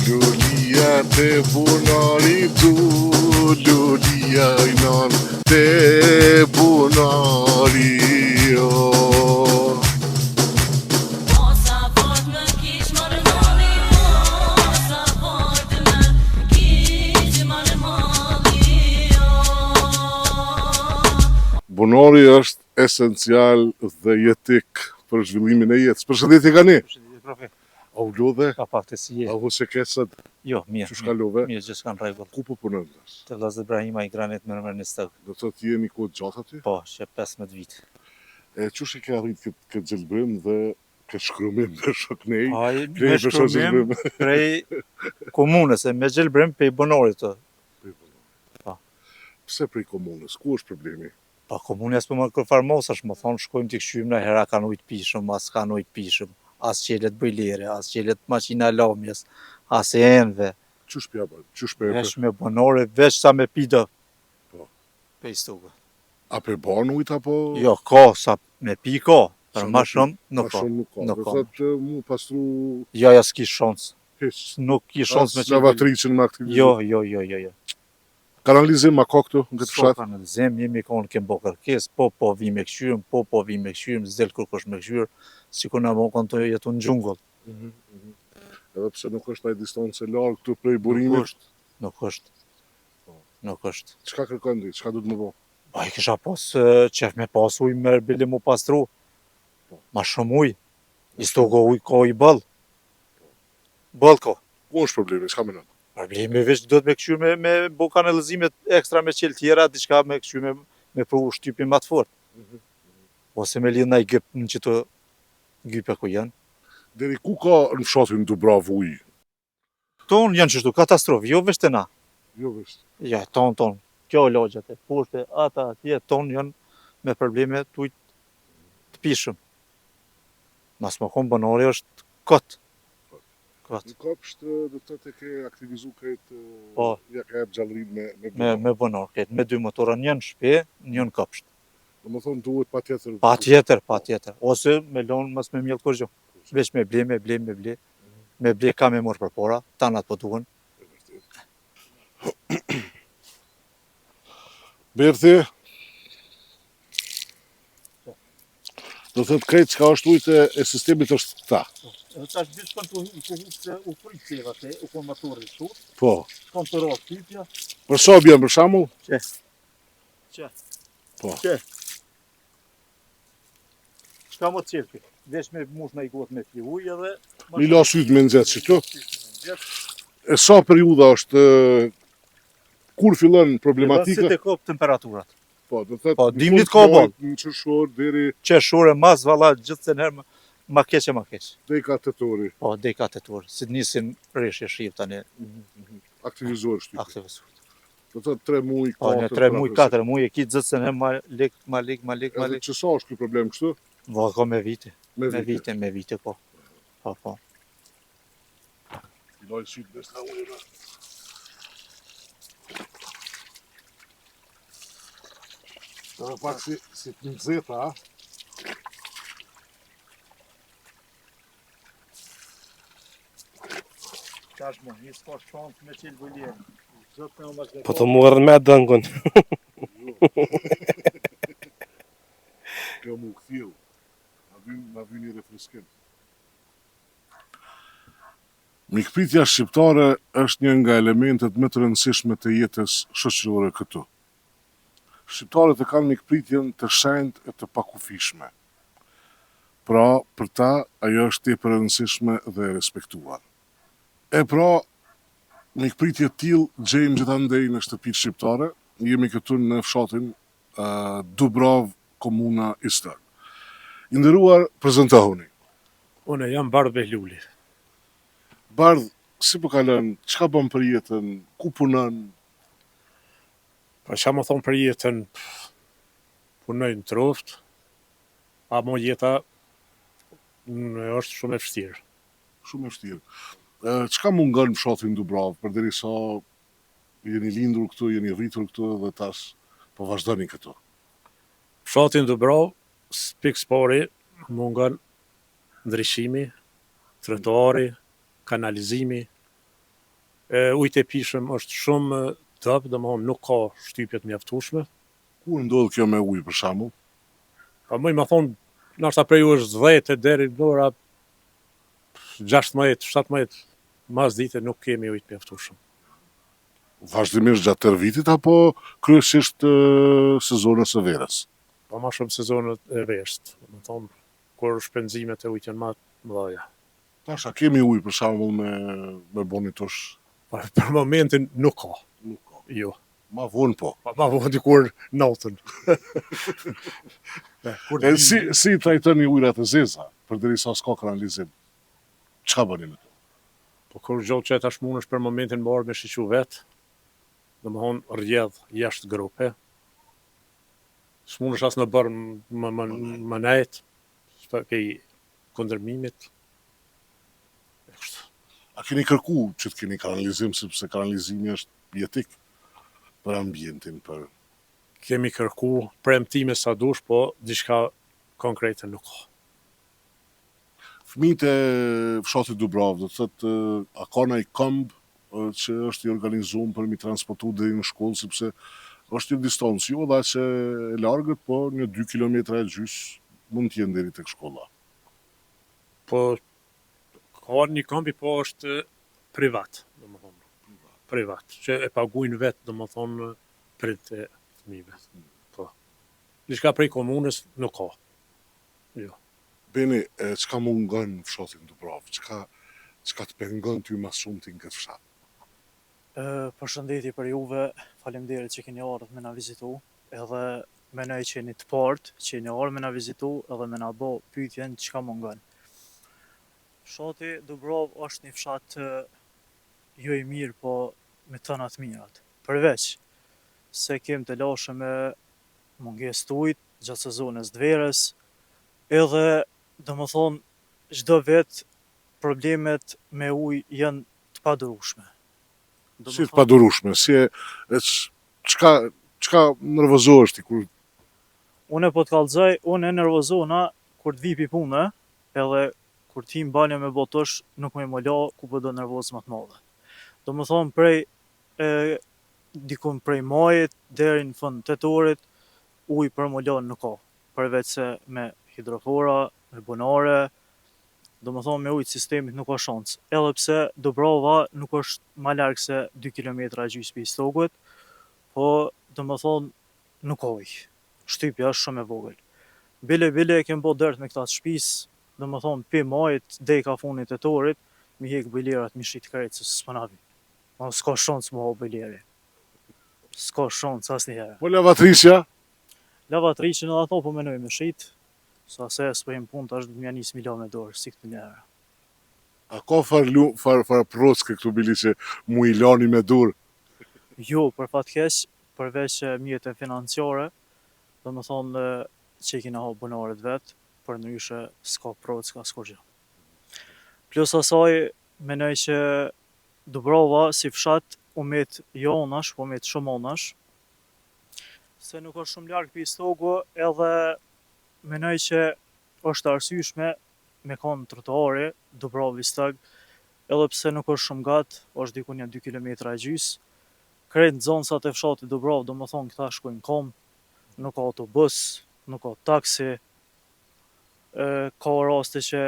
Lulia te bunari tu, Lulia inan te bunari jo. Bunari është esencial dhe jetik për zhvillimin e jetës. Përshëndetje Gani. Përshëndetje profe. A u lodhe? Ka pak të si A u sekesat? Jo, mirë. Çu shkalove? Mirë, gjithë shka në rregull. Ku po punon tash? Te vllazë Ibrahima i granit me në stëg. Do të thotë jeni kohë gjatë aty? Po, që 15 vite. E çu shi ke arrit këtë xhelbrim dhe këtë shkrumim dhe shoknej? Ai Prej me për shkruajm prej komunës, me xhelbrim pe bonorit të. Po. Pse prej komunës? Ku është problemi? Po komunës po më kërfarmosash, më thon shkojmë t'i kshym na hera kanë ujë të pishëm, as kanë ujë të pishëm, as qelet bëjlere, as qelet maqina lamjes, as e enve. Çu shpjapa? Çu shpjapa? Veç me bonore, veç sa me pido. Po. Pe stugë. A për ban ujt apo? Jo, ka sa me pi ka, për Sa ma me pi? shumë nuk Ma ka. shumë nuk ka. Nuk Do ka. thotë mu pastru Jo, ja s'ki shans. hiç. Nuk ki shans me As lavatricën me aktivizuar. Jo. Kanalizim ma ka këtu në këtë S'ka fshat? kanalizim, jemi konë kem bo kërkes, po vi me këshyrëm, po vi me këshyrëm, s'del kërkosh me këshyrë, si ku na mo kanë të jetu në gjungull. Edhe pse nuk është ai distancë e largë këtu prej burimit. Nuk është. Nuk është. Çka kërkon ti? Çka duhet më bëj? Pa i kisha pas qef me pas uj me bile mu pastru. Ma shumë uj. I stogo uj ka i ball. Ball ka. Ku është problemi? Çka mendon? Problemi veç do të me këshyrë me bo kanalizimet ekstra me qelë tjera, diçka me këshyrë me pru shtypin ma të fort. Ose me lidh na i gyp në qëto gype ku janë. Deri ku ka në fshatin Dubrav ujë? Tonë janë qështu, katastrofë, jo veç të na. Jo vesh. Ja, tonë. Kjo lagjat e poshte, ata atje, tonë janë me probleme të ujtë të pishëm. Mas më konë banori është këtë. Në kopsht do të thotë ke aktivizu këtë Po. ja ka jep gjallërinë me Me banor, këtë, me dy motora, njën shpe, njën kopsht. Domethënë duhet patjetër. Patjetër. Ose me lonë mas me mjellë kurgjo. Veç me ble. Me ble ka me morë për para, tanat po duhen. Berthi. Do të thotë krejt çka është ujtë e sistemit është këta. Edhe tash gjithë kanë u prit seva te, u kon motori këtu, Po. kanë të rrot typja. Për sa bjen për shembull? Që. Po. Çka më të qelpi? Veç me mush në i gotë me pi ujë edhe... Mi la sytë me nxetë që këtu. E sa periuda është kur fillon problematika? Si të kopë temperaturat. Po, do të Po, thotë dimnit ka ball. Në qershor deri Qershore, mas, valla, gjithë se nërë ma keq. deri ka tetori. Po, deka tetor, si nisin rreshje shiv tani. Aktivizuar shtypi. Aktivizuar. Do të thotë 3 muaj, 4. Po, në 3 muaj, 4 muaj, e ki gjithë se nërë ma lik. Edhe që sa është ky problem kështu? Va, ka me vite. Me Me vite, po. Po. I loj sytë me sta ujëra. Edhe pak si të nxehta, a? Tash më, një s'ka shansë me qilë bëljerë. Po të morën me dëngun. Kjo mu këthjel. Na vy një refreskim. Mikpritja shqiptare është një nga elementet më të rëndësishme të jetës shoqërore këtu. Shqiptarët e kanë mikpritjen të shenjtë e të pakufishme. Pra, për ta, ajo është tepër e rëndësishme dhe e respektuar. E pra, mikpritje tillë gjejmë gjithandej në shtëpitë shqiptare. Jemi këtu në fshatin Dubrav, komuna Istër. I nderuar, prezantohuni. Unë jam Bardh Behluli. Bardh, si po kalon, çka bën për jetën, ku punon? Po çka më thon për jetën, punoj në troft, mo jeta është shumë e vështirë. Shumë e vështirë. Çka mungon në fshatin Dubrav, përderisa jeni lindur këtu, jeni rritur këtu dhe tash po vazhdoni këtu? Fshatin Dubrav, pikë pari, mungon ndryshimi, trotuari, kanalizimi, Ujtë e pishëm është shumë dëb, domethënë nuk ka shtypje të mjaftueshme. Ku ndodh kjo me ujë për shembull? Pa më thon, ndoshta prej është 10 deri në ora 16, 17 mas dite nuk kemi ujë të mjaftueshëm. Vazhdimisht gjatë tërë vitit apo kryesisht sezonës së verës? Pa ma shumë sezonët e verës. Domethënë kur shpenzimet e ujit janë më të mëdha. Tash a kemi ujë për shembull me bonitosh? Për momentin nuk ka. Nuk ka. Jo. Ma vonë po. Ma vonë dikur natën. E si trajtoni ujërat e zeza, përderisa s'ka kanalizim? Ç'a bëni me to? Po kur gjoll që tash mundesh për momentin më orë me shiqu vet, domethënë rrjedh jashtë grupe. S'mundesh as në bërë më nejt, s'ta kej kundërmimit. A keni kërku që të keni kanalizim, sepse kanalizimi është jetik për ambientin, për... Kemi kërku premtime sa dush, po diçka konkrete nuk ka. Fëmijët e fshatit Dubravë, do të thotë, a ka ndonjë këmbë që është i organizuar për mi transportu deri në shkollë, sepse është një distancë jo dha që e largët, po një 2 kilometra e gjys mund të jenë deri tek shkolla. Po ka një këmbi, po është privat, domethënë. Privat, që e paguajnë vetë, domethënë prit e fëmijëve. Po. Diçka prej komunës nuk ka. Jo. Beni, çka mungon fshatin Dubravë? Çka të pengon ty më shumë ti në këtë fshat? Përshëndetje për juve, faleminderit që keni ardhur me na vizitu, edhe menoj që jeni të partë, që jeni ardhur me na vizitu edhe me na bë pyetjen çka mungon. Fshati Dubravë është një fshat jo i mirë, po me tëna të mirat. Përveç se kem të lashëm me mungesë të ujit gjatë sezonës të verës, edhe domethënë çdo vit problemet me ujë janë të padurueshme. Si të padurueshme, çka nervozohesh ti kur... Unë po të kallëzoj, unë e nervozona kur të vi pi punë, edhe kur ti mbane me botosh nuk më la ku po do nervoz më të madhe. Domethënë dikun prej majit deri në fund tetorit ujë për më la nuk ka, përveç se me hidrofora, me bunare, domethënë me ujë sistemit nuk ka shans. Edhe pse Dubrava nuk është më larg se 2 kilometra gjys pi stogut, po domethënë nuk ka ujë. Shtypja është shumë e vogël. Bile e kem bo dërt me këta të shtëpisë, domethënë pi majit deri ka fundit të torit, mi hek bilerat, mi shit krejt se s'pana vi. Ma s'ka shans më ha bileri. S'ka shans asnjëherë. Po lavatrisja? Lavatriçin edhe ato po menoj me shit, sa se s'po jem punë tash do m'ja nis me la me dorë, si këtë njëherë. A ka far proske këtu bili që mu i lani me dur? Jo, për fat keq, përveç mjetën financiare, domethënë që i kena ha bunaret vet, për ndryshe s'ka provë, s'ka asgjë. Plus asaj, menoj që Dubrava si fshat u met jo onash, po met shumë onash, se nuk është shumë larg pi stogu, edhe menoj që është arsyeshme me kanë trotuari Dubravi Stag, edhe pse nuk është shumë gat, është diku një 2 kilometra e gjys. Krejt zonësat e fshatit Dubravë, domethënë këta shkojnë kom, nuk ka autobus, nuk ka taksi, ka raste që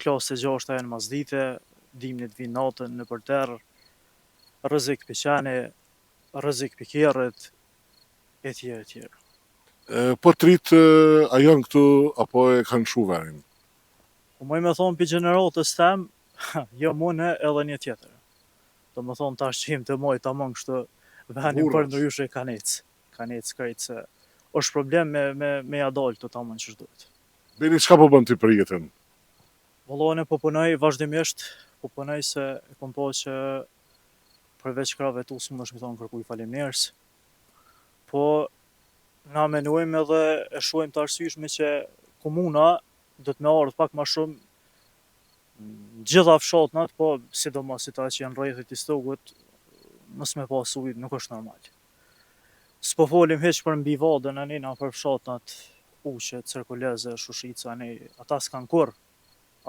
klasë e 6 janë masdite, dimnit vinë natën në përterë, rrezik për qeni, rrezik për kerrit, e tjerë, e tjerë. Po trit, a janë këtu, apo e kanë shu verin? Po moj me thonë për gjeneratës tem, jo mune edhe një tjetër. Do më thonë tash që jem të moj të amon kështu venin për ndryshe ka nec krejt se është problem me ja dalë të amon që shdojt. Beni, çka po bën ti për jetën? Vallone po punoj vazhdimisht, po punoj se e kom po që përveç krave tu s'mundesh me thonë kërkuj faleminderis, po na menojmë edhe e shohim të arsyeshme që komuna do të më ardhë pak më shumë gjitha fshatnat, po sidomos ata që janë rrethit i stogut, mos me pas ujë nuk është normal. S'po folim hiç për mbi vadën anina për fshatnat Uqe, Cerkuleze, Shushica, ata s'kan kurrë,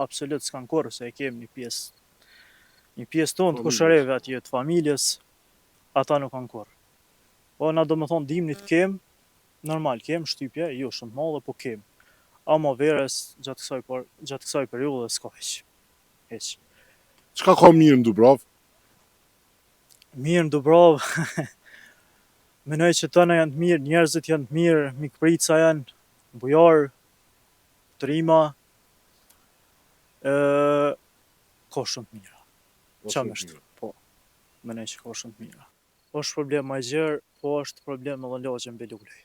absolut s'kan kurrë, se e kem një pjesë Një pjesë tonë të kushëreve atje të familjes, ata nuk kanë kurrë. Po na do më thonë dimnit kem, normal kem shtypje, jo shumë të madhe, po kem. Ama verës gjatë kësaj periudhe s'ka hiç. Çka ka mirë në Dubrovë? Mirë në Dubrovë, menoj që tëna janë të mirë, njerëzit janë të mirë, mikprica janë, bujar, trima, ka shumë të mira. Çam është, po, menoj që ka shumë të mira. Është problem më i gjerë, po është problem edhe lagje mbi lulej.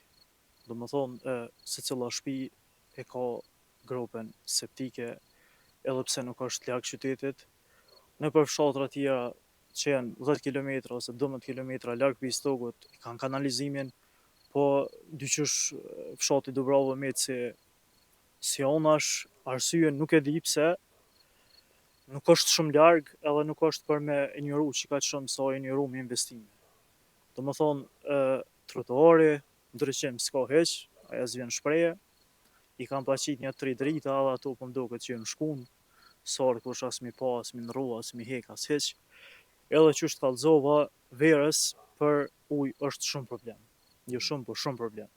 Do më thonë, se cila shtëpi e ka gropen septike, edhe pse nuk është larg qytetit. Në për fshatra tjera që janë 10 km ose 12 km larg prej stogut, kanë kanalizimin, po dyqysh fshati Dubrava Meci si onash, arsye nuk e di pse, nuk është shumë larg edhe nuk është për me injoru që ka shumë sa injoru me investime. Do më thonë, trotuari, ndryqim s'ka heq, aja s'vjen shpreje, i kam paqit një 3 drita edhe ato po m'duket që në shkun, sarë kush as mi pa, as mi ndru, as mi hek, as heq. Edhe që është kallzova verës për ujë është shumë problem. Jo shumë, po shumë problem.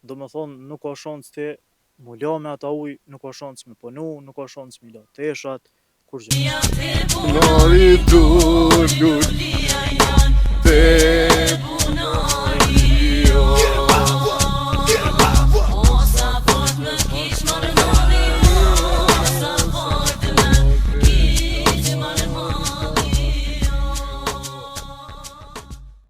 Do më thonë, nuk ka shans ti mu la me ata ujë, nuk ka shans me punu, nuk ka shans me la teshat, kur gjë. Lori dur, te